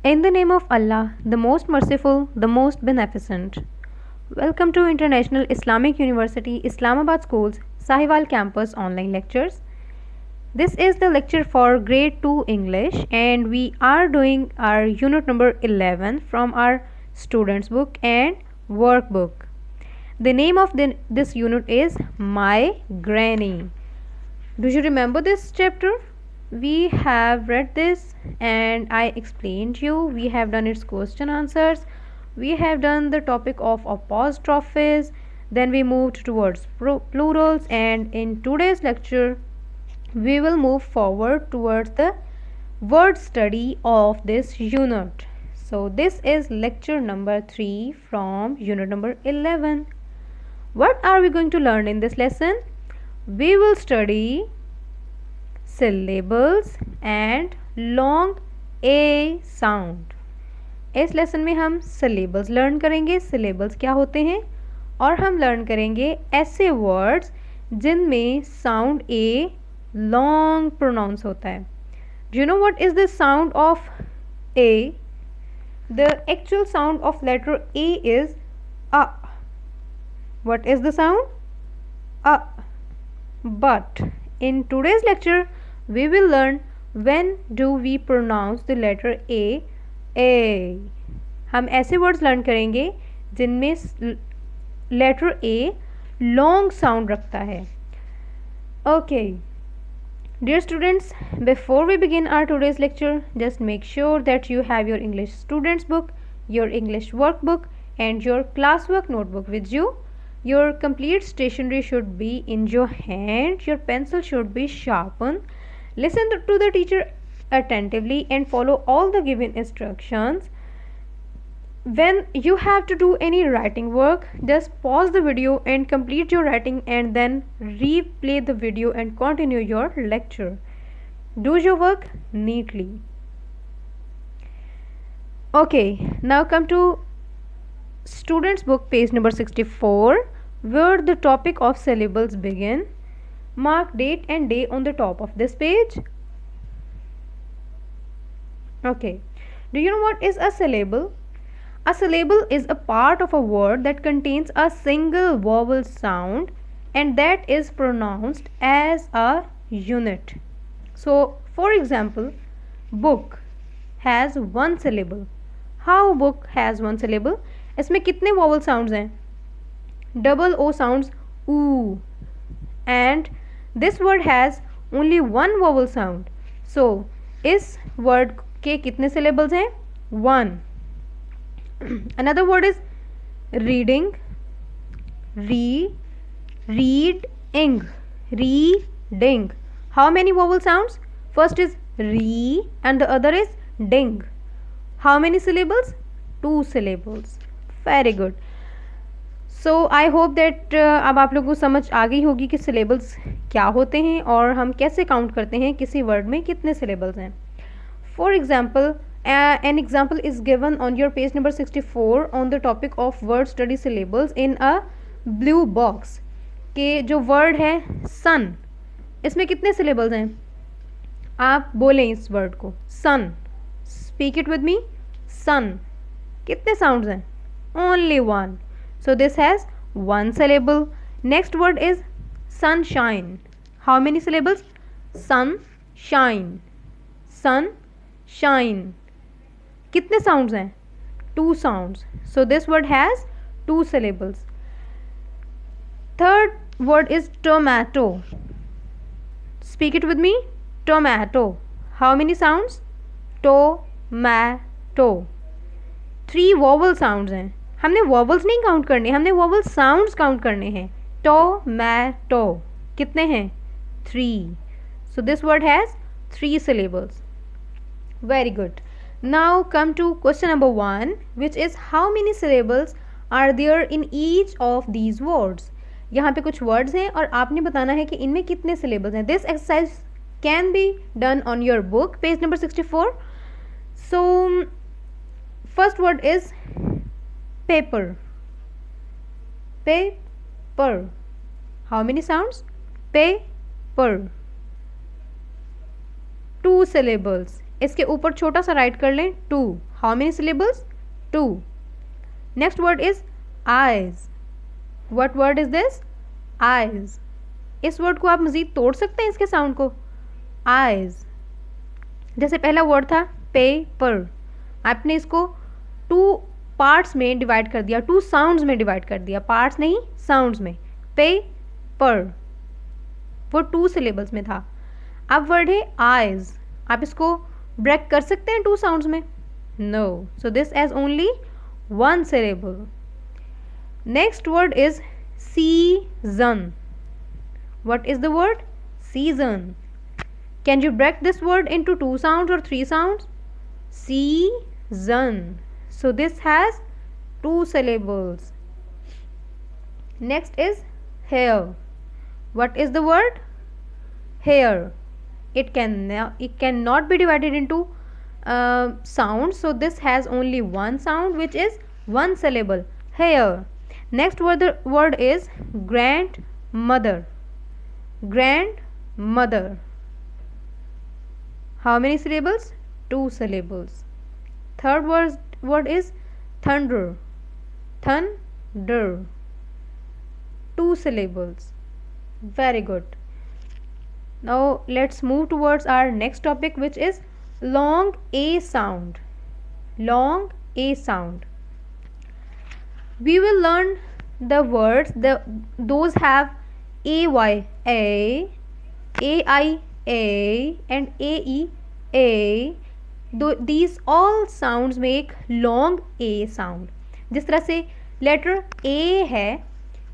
In the name of Allah, the most merciful, the most beneficent. Welcome to International Islamic University Islamabad School's Sahiwal Campus online lectures. This is the lecture for grade 2 English and we are doing our unit number 11 from our students book and workbook. The name of this unit is My Granny. Do you remember this chapter? We have read this and I explained you. We have done its question answers. We have done the topic of apostrophes. Then we moved towards plurals, and in today's lecture we will move forward towards the word study of this unit. So this is lecture number 3 from unit number 11. What are we going to learn in this lesson? We will study syllables and long a sound. इस lesson में हम syllables learn करेंगे. syllables क्या होते हैं, और हम learn करेंगे ऐसे वर्ड्स जिनमें साउंड ए लॉन्ग प्रोनाउंस होता है. Do you know what is the sound of A? The actual sound of letter A is A. What is the sound? A. But in today's lecture we will learn when do we pronounce the letter A. हम ऐसे words learn करेंगे जिनमें letter A long sound रखता है. Okay dear students, before we begin our today's lecture, just make sure that you have your English students book, your English workbook and your classwork notebook with you. Your complete stationery should be in your hand. Your pencil should be sharpened. Listen to the teacher attentively and follow all the given instructions. When you have to do any writing work, just pause the video and complete your writing and then replay the video and continue your lecture. Do your work neatly. Okay, now come to students book page number 64 where the topic of syllables begin. Mark date and day on the top of this page. Okay, do you know what is a syllable? A syllable is a part of a word that contains a single vowel sound and that is pronounced as a unit. So, for example, book has one syllable. How book has one syllable? इसमें कितने vowel sounds हैं? Double O sounds oo, and this word has only one vowel sound. So इस word के कितने syllables हैं? One. Another word is reading. Reading. Reading. How many vowel sounds? First is re and the other is ding. How many syllables? 2 syllables. Very good. So I hope that अब आप लोगों को समझ आ गई होगी कि syllables क्या होते हैं और हम कैसे काउंट करते हैं किसी word में कितने syllables हैं. For example, an example is given on your page number 64 on the topic of word study syllables in a blue box. कि जो word है sun, इसमें कितने syllables हैं? आप बोलें इस word को sun. Speak it with me. Sun. कितने sounds हैं? Only one. So this has one syllable. Next word is sunshine. How many syllables? Sunshine. Sunshine. कितने sounds हैं? 2 sounds. So this word has 2 syllables. Third word is tomato. Speak it with me. Tomato. How many sounds? Tomato. 3 vowel sounds हैं. हमने vowels नहीं count करने, हमने vowel sounds count करने हैं. Tomato. कितने हैं? 3. So this word has 3 syllables. Very good. Now come to question number 1, which is how many syllables are there in each of these words. यहाँ पे कुछ words हैं और आपने बताना है कि इनमें कितने syllables हैं. This exercise can be done on your book, page number 64. So first word is paper. Paper. How many sounds? Paper. 2 syllables. इसके ऊपर छोटा सा राइट कर लें, two. How many syllables? Two. Next word is eyes. What word is this? Eyes. इस वर्ड को आप मजीद तोड़ सकते हैं इसके साउंड को, आइज। जैसे पहला वर्ड था पेपर, आपने इसको टू पार्ट्स में डिवाइड कर दिया, टू साउंड्स में डिवाइड कर दिया, पार्ट्स नहीं साउंड्स में। पेपर वो टू सिलेबल्स में था। अब वर्ड है आइज, आप इसको ब्रेक कर सकते हैं टू साउंड्स में? No, so this is only one syllable. Next word is season. What is the word? Season. Can you break this word into two sounds or three sounds? Season. So this has two syllables. Next is hair. What is the word? Hair. It cannot be divided into sounds. So this has only one sound, which is one syllable. Hair. Next word is grandmother. Grandmother. How many syllables? Two syllables. Third word is thunder. Thunder. Two syllables. Very good. Now let's move towards our next topic, which is long A sound. Long A sound. We will learn the words. Those have AY, A, AI, A, and AE, A. These all sounds make long A sound. जिस तरह से letter A है,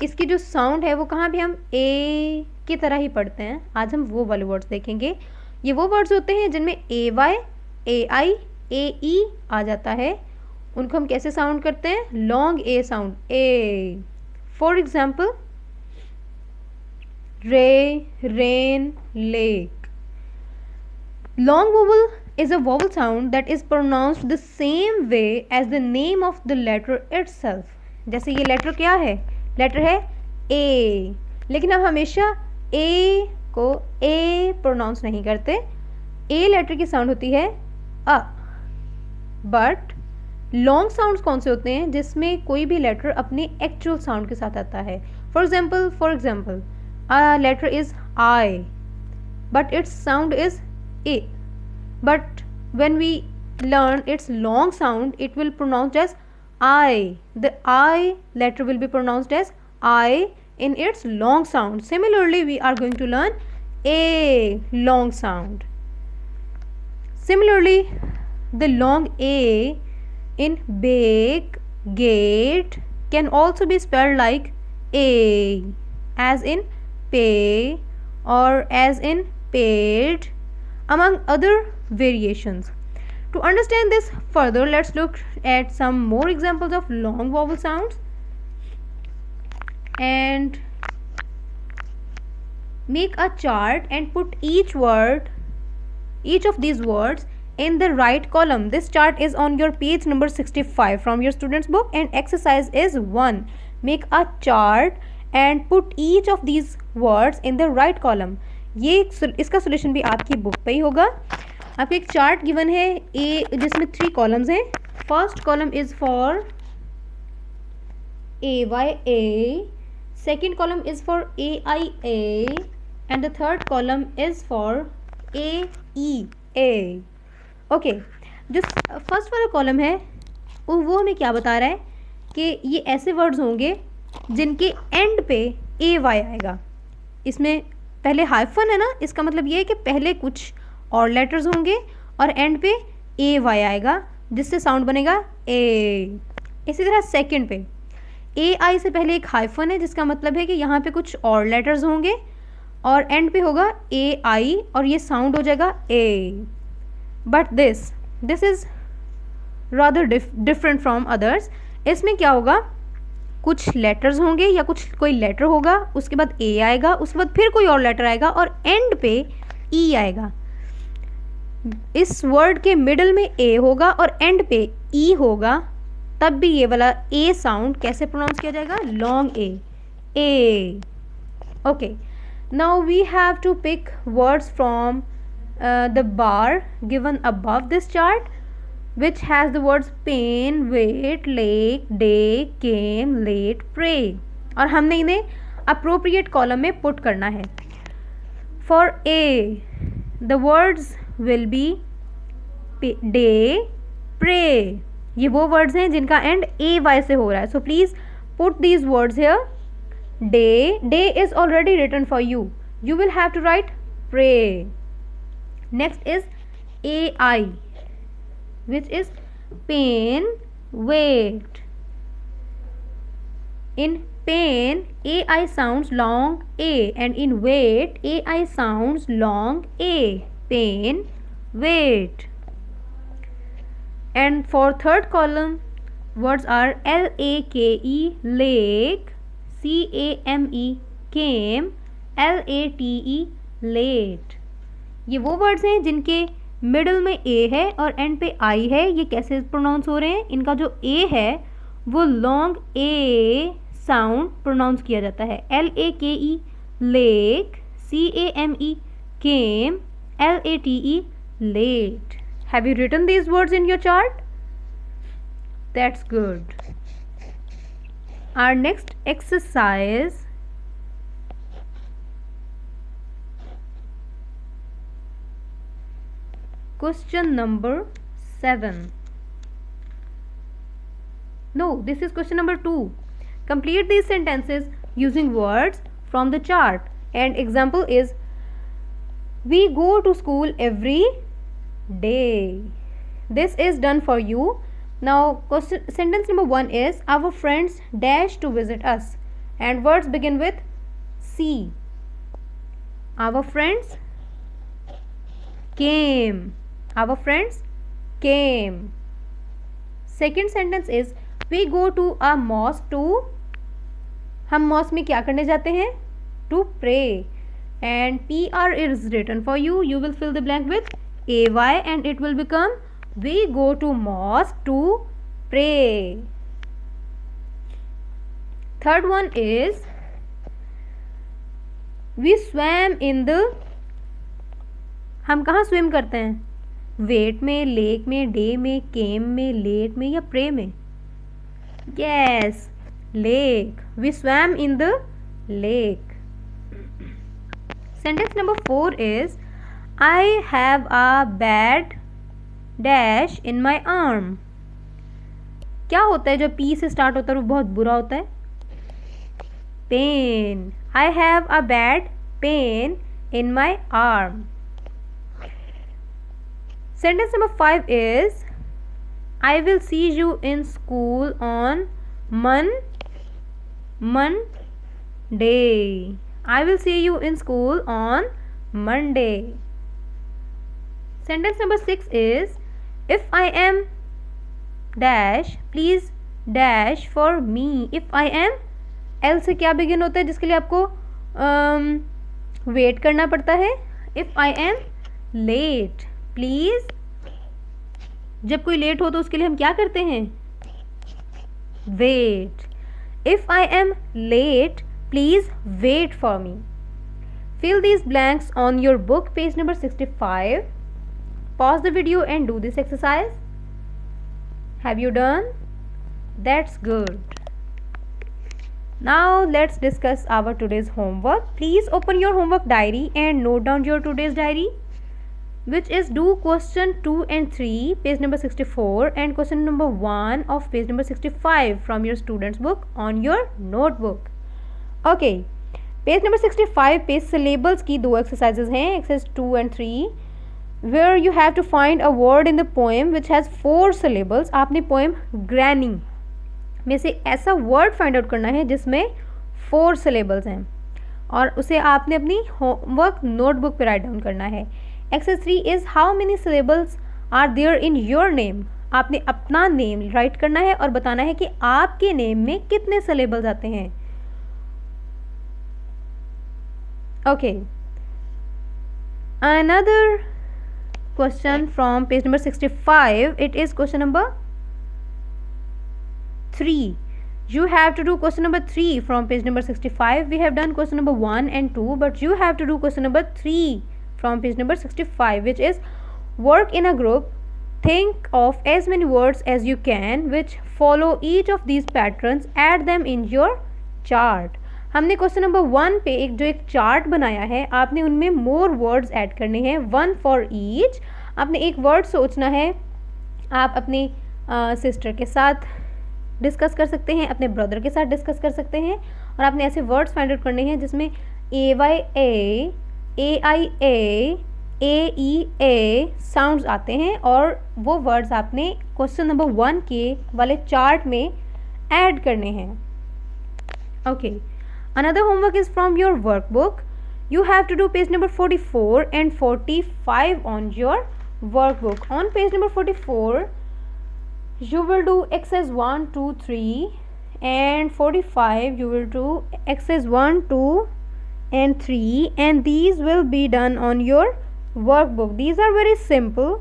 इसकी जो sound है वो कहाँ भी हम A की तरह ही पढ़ते हैं। आज हम वो वाले वर्ड्स देखेंगे। ये वो वर्ड्स होते हैं जिनमें AY, AI, AE आ जाता है, उनको हम कैसे साउंड करते हैं? Long A sound, A। For example ray, rain, lake. Long vowel is a vowel sound that is pronounced the same way as the name of the letter itself. जैसे ये letter क्या है? लेटर है A, लेकिन हम हमेशा A को A pronounce नहीं करते। A लेटर की साउंड होती है अ। बट लॉन्ग साउंड्स कौन से होते हैं? जिसमें कोई भी लेटर अपने एक्चुअल साउंड के साथ आता है। For example a letter is I, but its sound is A. But when we learn its long sound, it will pronounce as I. The I letter will be pronounced as I in its long sound. Similarly, we are going to learn A long sound. Similarly, the long A in bake, gate can also be spelled like A, as in pay or as in paid, among other variations. To understand this further, let's look at some more examples of long vowel sounds and make a chart and put each of these words in the right column. This chart is on your page number 65 from your student's book, and exercise is 1. Make a chart and put each of these words in the right column. ये इसका solution भी आपकी book पे ही होगा। आपको एक chart given है ए, जिसमें 3 कॉलम्स हैं। First column is for AYA, second column is for AIA, and the third column is for AEA। Okay, जो फर्स्ट वाला कॉलम है वो हमें क्या बता रहा है कि ये ऐसे वर्ड्स होंगे जिनके एंड पे AY आएगा। इसमें पहले हाइफन है ना, इसका मतलब ये है कि पहले कुछ और लेटर्स होंगे और एंड पे AY आएगा, जिससे साउंड बनेगा A। इसी तरह सेकंड पे AI से पहले एक हाइफन है, जिसका मतलब है कि यहाँ पे कुछ और लेटर्स होंगे और एंड पे होगा AI और ये साउंड हो जाएगा A। But this is rather different from others. इसमें क्या होगा, कुछ लेटर्स होंगे या कोई लेटर होगा, उसके बाद A आएगा, उसके बाद फिर कोई और लेटर आएगा और एंड पे E आएगा। इस वर्ड के मिडल में A होगा और एंड पे E होगा, तब भी ये वाला A साउंड कैसे प्रोनाउंस किया जाएगा? Long A। Okay, now we have to pick words from the bar given above this chart which has the words pain, wait, lake, day, came, late, pray, और हमने इन्हें appropriate column में put करना है. For A, the words will be day, pray. ये वो words हैं जिनका end AY से हो रहा है. So please put these words here. Day is already written for you. You will have to write pray. Next is AI, which is pain, wait. In pain, AI sounds long A, and in wait, AI sounds long A. Pain, wait. And for third column, words are LAKE, lake, CAME, came, LATE, late. ये वो words हैं जिनके middle में ए है और and पे आई है. ये कैसे प्रोनाउंस हो रहे हैं? इनका जो ए है वो लॉन्ग ए साउंड प्रोनाउंस किया जाता है. LAKE, lake, CAME, came, LATE, late. Have you written these words in your chart? That's good. Our next exercise question number 7. No, this is question number 2. Complete these sentences using words from the chart. And example is we go to school every day. This is done for you. Now sentence number 1 is our friends dash to visit us, and words begin with C. Our friends came. Our friends came. Second sentence is we go to a mosque to, हम mask में क्या करने जाते हैं? To pray. And PR is written for you. You will fill the blank with AY and it will become we go to mosque to pray. Third one is we swam in the, हम कहाँ swim करते हैं? Wait में, lake में, day में, केम में, late में या प्रे में? Yes, lake. We swam in the lake. Sentence number 4 is I have a bad dash in my arm. क्या होता है जब P से स्टार्ट होता है वो बहुत बुरा होता है? Pain. I have a bad pain in my arm. Sentence number 5 is I will see you in school on Monday. I will see you in school on Monday. Sentence number 6 is if I am dash, please dash for me. If I am, L से क्या begin होता है जिसके लिए आपको wait करना पड़ता है? If I am late, please. जब कोई लेट हो तो उसके लिए हम क्या करते हैं? Wait. If I am late please wait for me. Fill these blanks on your book, page number 65. Pause the video and do this exercise. Have you done? That's good. Now let's discuss our today's homework. Please open your homework diary and note down your today's diary, which is do question 2 and 3, page number 64, and question number 1 of page number 65 from your student's book on your notebook. Okay, page number 65 पे syllables की दो exercises हैं, exercise 2 and 3, where you have to find a word in the poem which has 4 syllables. आपने poem Granny में से ऐसा word find out करना है जिसमें 4 syllables हैं और उसे आपने अपनी homework notebook पे write down करना है. Exercise 3 is how many syllables are there in your name. आपने अपना नेम राइट करना है और बताना है कि आपके नेम में कितने syllables आते हैं. Okay. Another question from page number 65. It is question number 3. You have to do question number 3 from page number 65. We have done question number 1 and 2, but you have to do question number 3 from page number 65, which is work in a group. Think of as many words as you can which follow each of these patterns. Add them in your chart. हमने question number 1 पे एक chart बनाया है, आपने उनमें more words add करने हैं, 1 for each. आपने एक वर्ड सोचना है, आप अपनी सिस्टर के साथ डिस्कस कर सकते हैं, अपने ब्रदर के साथ डिस्कस कर सकते हैं, और आपने ऐसे वर्ड्स फाइंड आउट करने हैं जिसमें AYA, AIA, AEA साउंड्स आते हैं, और वो वर्ड्स आपने क्वेश्चन नंबर 1 के वाले चार्ट में ऐड करने हैं. Okay, another homework is from your workbook. You have to do page number 44 and 45 on your workbook. On page number 44 you will do exercise 1, 2, 3, and 45 you will do exercise 1, 2 and 3, and these will be done on your workbook. These are very simple.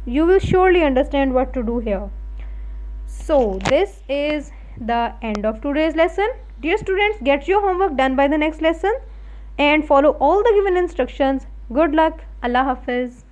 You will surely understand what to do here. So this is the end of today's lesson. Dear students, get your homework done by the next lesson and follow all the given instructions. Good luck. Allah Hafiz.